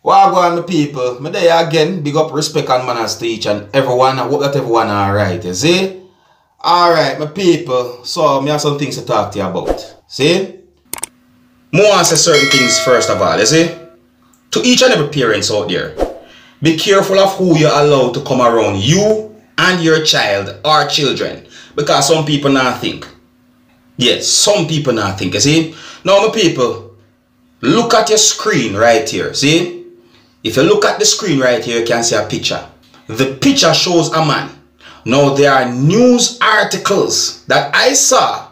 Wagwan my people, me there again, big up respect and manners to each and everyone. I hope that everyone alright, you see? Alright my people, so me have some things to talk to you about. See? More want to say certain things first of all, you see? To each and every parents out there, be careful of who you allow to come around you and your child or children. Because some people not think. Yes, some people not think, you see? Now my people, look at your screen right here, see? If you look at the screen right here, you can see a picture. The picture shows a man. Now there are news articles that I saw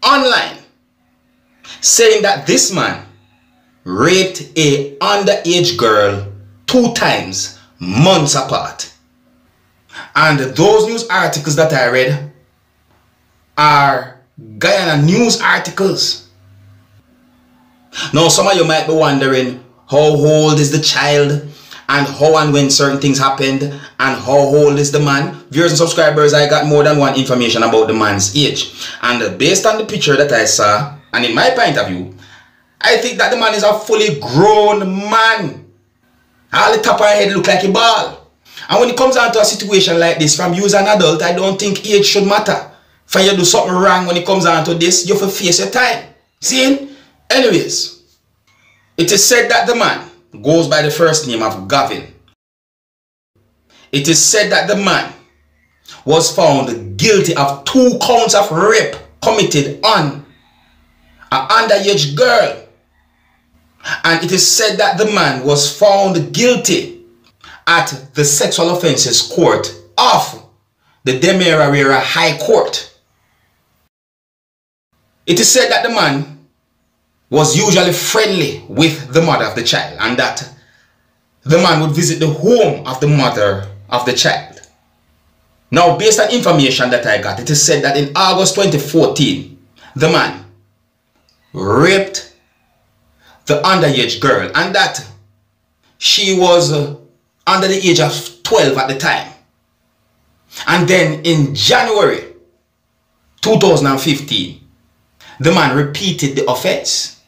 online saying that this man raped a underage girl 2 times, months apart. And those news articles that I read are Guyana news articles. Now some of you might be wondering, how old is the child, and how and when certain things happened, and how old is the man? Viewers and subscribers, I got more than one information about the man's age. And based on the picture that I saw, and in my point of view, I think that the man is a fully grown man. All the top of his head look like a ball. And when it comes down to a situation like this, from you as an adult, I don't think age should matter. For you do something wrong when it comes down to this, you have to face your time. See? Anyways, it is said that the man goes by the first name of Gavin. It is said that the man was found guilty of 2 counts of rape committed on an underage girl. And it is said that the man was found guilty at the sexual offences court of the Demerara High Court. It is said that the man was usually friendly with the mother of the child, and that the man would visit the home of the mother of the child. Now, based on information that I got, it is said that in August 2014, the man raped the underage girl, and that she was under the age of 12 at the time. And then in January 2015, the man repeated the offense.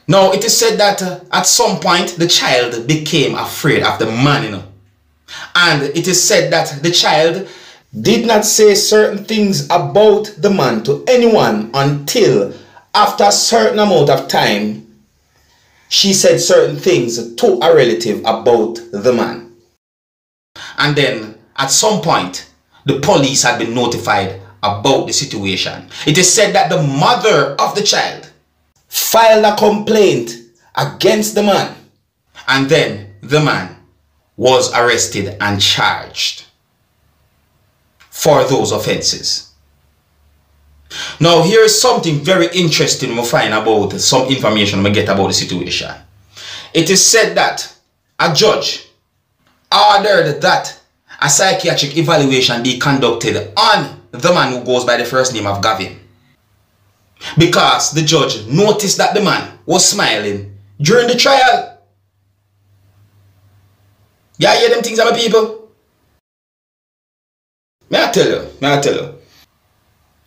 Now, it is said that at some point, the child became afraid of the man, you know. And it is said that the child did not say certain things about the man to anyone until after a certain amount of time, she said certain things to a relative about the man. And then, at some point, the police had been notified about the situation. It is said that the mother of the child filed a complaint against the man, and then the man was arrested and charged for those offenses. Now, here is something very interesting we find about some information we get about the situation. It is said that a judge ordered that a psychiatric evaluation be conducted on the man who goes by the first name of Gavin, because the judge noticed that the man was smiling during the trial. Yeah, hear them things, my people? May I tell you?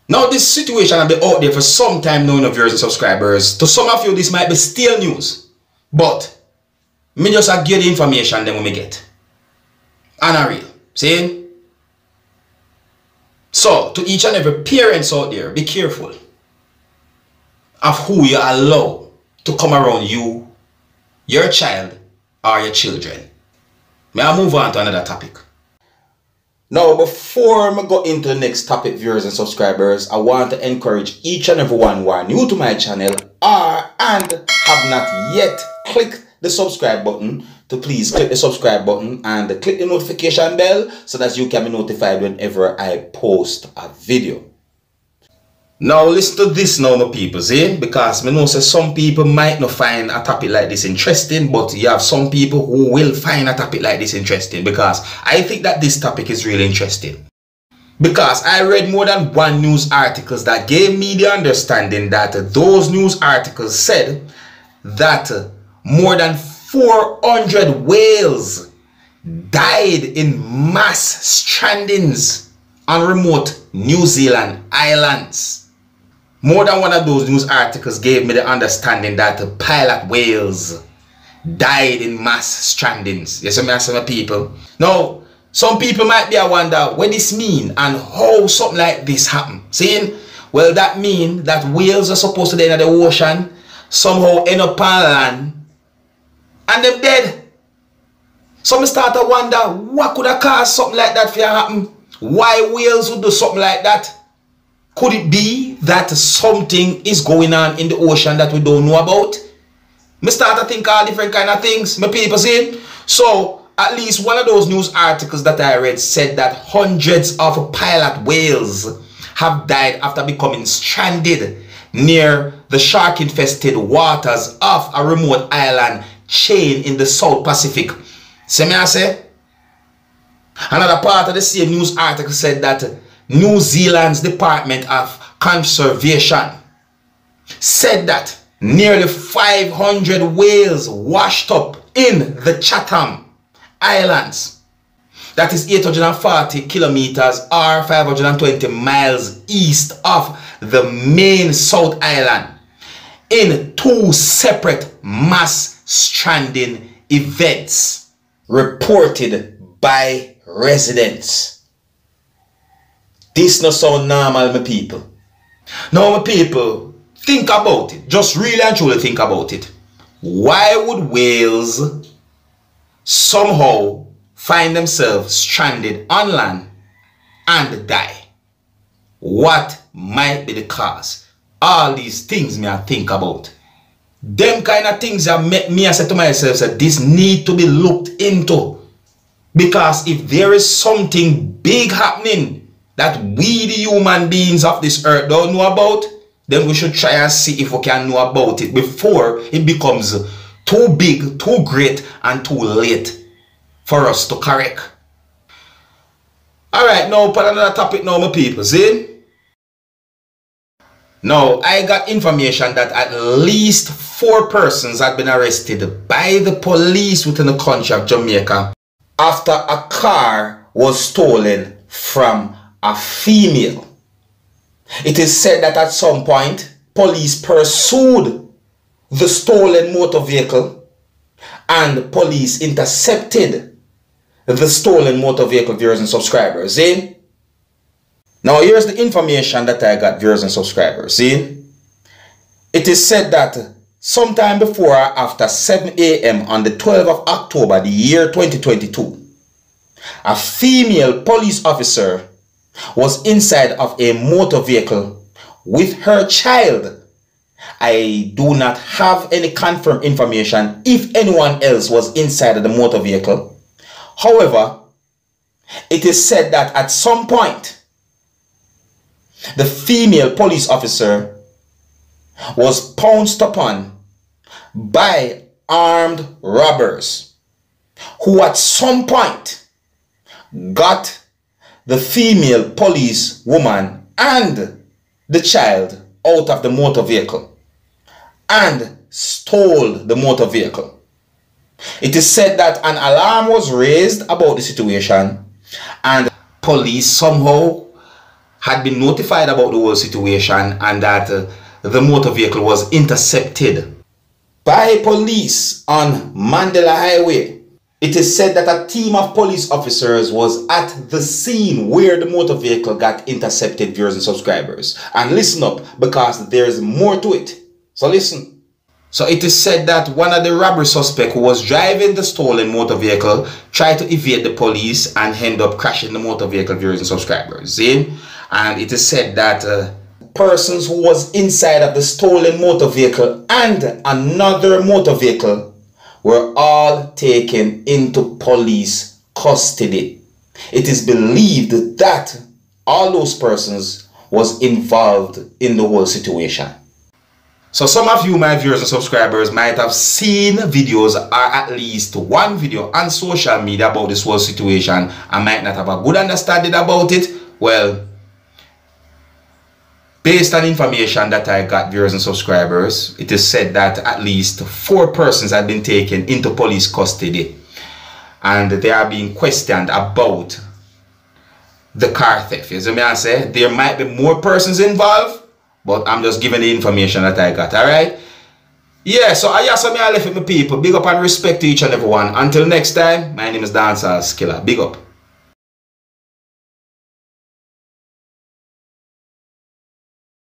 Now, this situation has been out there for some time now, viewers and subscribers. To some of you, this might be still news, but me just give the information then we get. And I real. See? So, to each and every parents out there, be careful of who you allow to come around you, your child, or your children. May I move on to another topic? Now, before I go into the next topic, viewers and subscribers, I want to encourage each and everyone who are new to my channel and have not yet clicked the subscribe button to please click the subscribe button and click the notification bell so that you can be notified whenever I post a video. Now listen to this now, my people, see? Because I know some people might not find a topic like this interesting, but you have some people who will find a topic like this interesting, because I think that this topic is really interesting. Because I read more than 1 news articles that gave me the understanding that those news articles said that more than 400 whales died in mass strandings on remote New Zealand islands. More than one of those news articles gave me the understanding that the pilot whales died in mass strandings. Yes, I say my people. Now, some people might be a wonder what this mean and how something like this happen. Saying, well, that mean that whales are supposed to be in the ocean, somehow end up on land, and them dead. So me start to wonder what could have caused something like that to happen. Why whales would do something like that? Could it be that something is going on in the ocean that we don't know about? Me start to think all different kind of things, my people see. So at least one of those news articles that I read said that hundreds of pilot whales have died after becoming stranded near the shark-infested waters of a remote island chain in the South Pacific. See me I say? Another part of the same news article said that New Zealand's Department of Conservation said that nearly 500 whales washed up in the Chatham Islands. That is 840 kilometers or 520 miles east of the main South Island in 2 separate mass stranding events reported by residents. This not sound normal, my people. Now, my people, think about it. Just really and truly think about it. Why would whales somehow find themselves stranded on land and die? What might be the cause? All these things me I think about. Them kind of things that make me I say to myself that this need to be looked into. Because if there is something big happening that we the human beings of this earth don't know about, then we should try and see if we can know about it before it becomes too big, too great, and too late for us to correct. Alright, now for another topic now, my people, see? Now, I got information that at least 4 persons had been arrested by the police within the country of Jamaica after a car was stolen from a female. It is said that at some point, police pursued the stolen motor vehicle and police intercepted the stolen motor vehicle, viewers and subscribers. See? Now here's the information that I got, viewers and subscribers. See? It is said that sometime before or after 7 a.m. on the 12th of October, the year 2022, a female police officer was inside of a motor vehicle with her child. I do not have any confirmed information if anyone else was inside of the motor vehicle. However, it is said that at some point, the female police officer was pounced upon by armed robbers who at some point got the female police woman and the child out of the motor vehicle and stole the motor vehicle. It is said that an alarm was raised about the situation and police somehow had been notified about the whole situation and that the motor vehicle was intercepted by police on Mandela Highway. It is said that a team of police officers was at the scene where the motor vehicle got intercepted, viewers and subscribers. And listen up, because there is more to it. So listen. So it is said that one of the robbery suspects who was driving the stolen motor vehicle tried to evade the police and end up crashing the motor vehicle, viewers and subscribers. See? And it is said that persons who was inside of the stolen motor vehicle and another motor vehicle were all taken into police custody. It is believed that all those persons was involved in the whole situation. So some of you, my viewers and subscribers, might have seen videos or at least one video on social media about this whole situation and might not have a good understanding about it. Well, based on information that I got, viewers and subscribers, it is said that at least 4 persons have been taken into police custody and they are being questioned about the car theft. You see me I say? There might be more persons involved, but I'm just giving the information that I got, alright? Yeah, so I also me I left with my people. Big up and respect to each and everyone. Until next time, my name is Dancehall Skilla. Big up.